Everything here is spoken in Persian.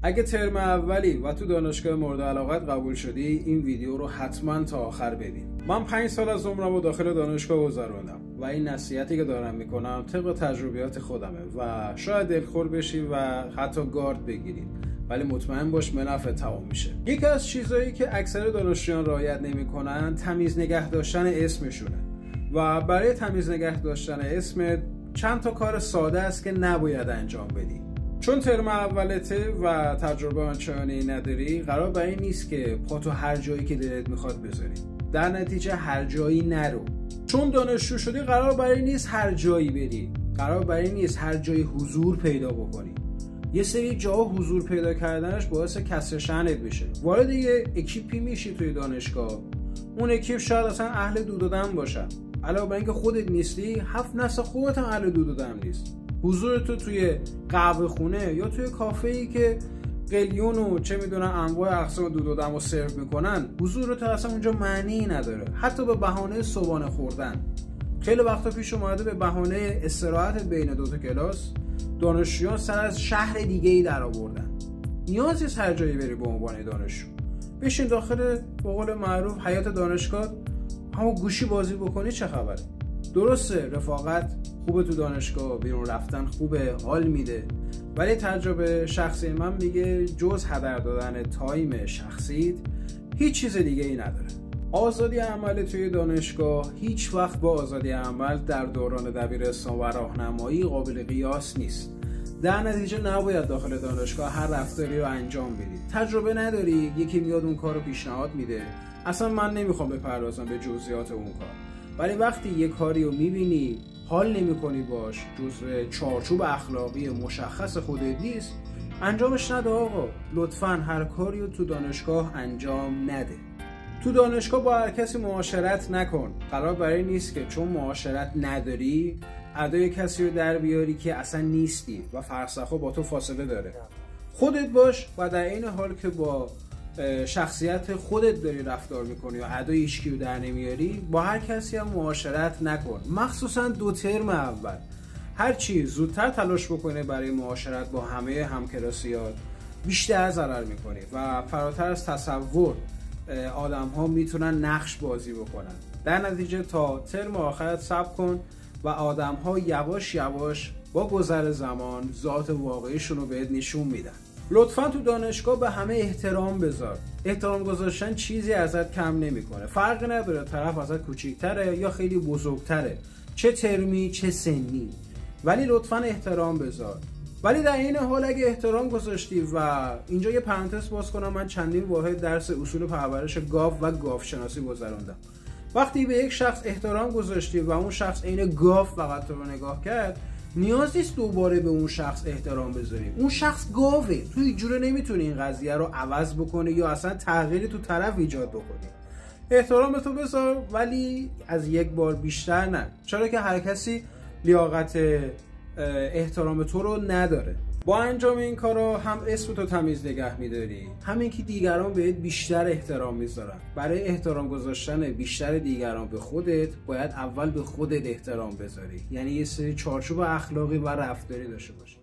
اگه ترم اولی و تو دانشگاه مورد علاقت قبول شدی، این ویدیو رو حتما تا آخر ببین. من 5 سال از عمرم رو داخل دانشگاه گذروندم و این نصیحتی که دارم میکنم طبق تجربیات خودمه و شاید دلخور بشی و حتی گارد بگیری، ولی مطمئن باش به نفع تمام میشه. یکی از چیزایی که اکثر دانشجویان رعایت نمیکنن تمیز نگه داشتن اسمشونه و برای تمیز نگه داشتن اسم چند تا کار ساده است که نباید انجام بدی. چون ترم اولته و تجربه آنچنانی نداری، قرار بر این نیست که پاتو هر جایی که دلت میخواد بذاری. در نتیجه هر جایی نرو. چون دانشجو شدی قرار بر این نیست هر جایی بری. قرار بر این نیست هر جایی حضور پیدا بکنی. یه سری جاها حضور پیدا کردنش باعث کسر شأنت میشه. وارد یه اکیپی میشی توی دانشگاه. اون اکیپ شاید اصلا اهل دود و دم باشن. علاوه بر اینکه خودت نیستی، 7 نسل خودت هم اهل دود و دم نیست. حضور تو توی قهوه خونه یا توی کافه‌ای که قلیون و چه میدونن انواع اقسام دود و دم رو سرو میکنن، حضور تو اصلا اونجا معنی نداره. حتی به بهانه صبحانه خوردن. خیلی وقتا پیش اومده به بهانه استراحت بین دو تا کلاس دانشجویان سر از شهر دیگه‌ای در آوردن. نیازی نیست هر جایی بری به عنوان دانشجو. بشین داخل به قول معروف حیات دانشگاه، همون گوشی بازی بکنی چه خبره؟ درسته رفاقت خوبه تو دانشگاه، بیرون رفتن خوبه، حال میده، ولی تجربه شخصی من میگه جز هدر دادن تایم شخصیت هیچ چیز دیگه ای نداره. آزادی عمل توی دانشگاه هیچ وقت با آزادی عمل در دوران دبیرستان و راهنمایی قابل قیاس نیست. در نتیجه نباید داخل دانشگاه هر رفتاری رو انجام بدی. تجربه نداری، یکی میاد اون کار رو پیشنهاد میده. اصلا من نمیخوام بپردازم به جزئیات اون کار، ولی وقتی یه کاری رو میبینی حال نمی‌کنی باش، جزء چارچوب اخلاقی مشخص خودت نیست، انجامش نده آقا. لطفاً هر کاری رو تو دانشگاه انجام نده. تو دانشگاه با هر کسی معاشرت نکن. قرار برای نیست که چون معاشرت نداری ادای کسی رو در بیاری که اصلا نیستی و فرسخا با تو فاصله داره. خودت باش و در این حال که با شخصیت خودت داری رفتار میکنی و ادای هیچکی رو در نمیاری، با هر کسی هم معاشرت نکن. مخصوصا 2 ترم اول هرچی زودتر تلاش بکنه برای معاشرت با همه همکلاسیات بیشتر ضرر میکنی و فراتر از تصور آدم ها میتونن نقش بازی بکنن. در نتیجه تا ترم آخرت صبر کن و آدم ها یواش یواش با گذر زمان ذات واقعیشون رو بهت نشون میدن. لطفاً تو دانشگاه به همه احترام بذار. احترام گذاشتن چیزی ازت کم نمیکنه. فرق نداره طرف ازت کوچیک‌تره یا خیلی بزرگتره، چه ترمی چه سنی، ولی لطفاً احترام بذار. ولی در این حال اگه احترام گذاشتی و اینجا یه پرانتز باز کنم، من چندین واحد درس اصول پرورش گاو و گاوشناسی گذروندم. وقتی به یک شخص احترام گذاشتی و اون شخص عین گاو فقط تو رو نگاه کرد، نیاز نیست دوباره به اون شخص احترام بذاری. اون شخص گاوه. تو هیچ جوره نمیتونی این قضیه رو عوض بکنی یا اصلا تغییری تو طرف ایجاد بکنی. احترام به تو بذار، ولی از یک بار بیشتر نه، چرا که هر کسی لیاقت احترام تو رو نداره. با انجام این کارا هم اسم تو تمیز نگه میداری، همین که دیگران بهت بیشتر احترام میذارن. برای احترام گذاشتن بیشتر دیگران به خودت باید اول به خودت احترام بذاری، یعنی یه سری چارچوب اخلاقی و رفتاری داشته باشی.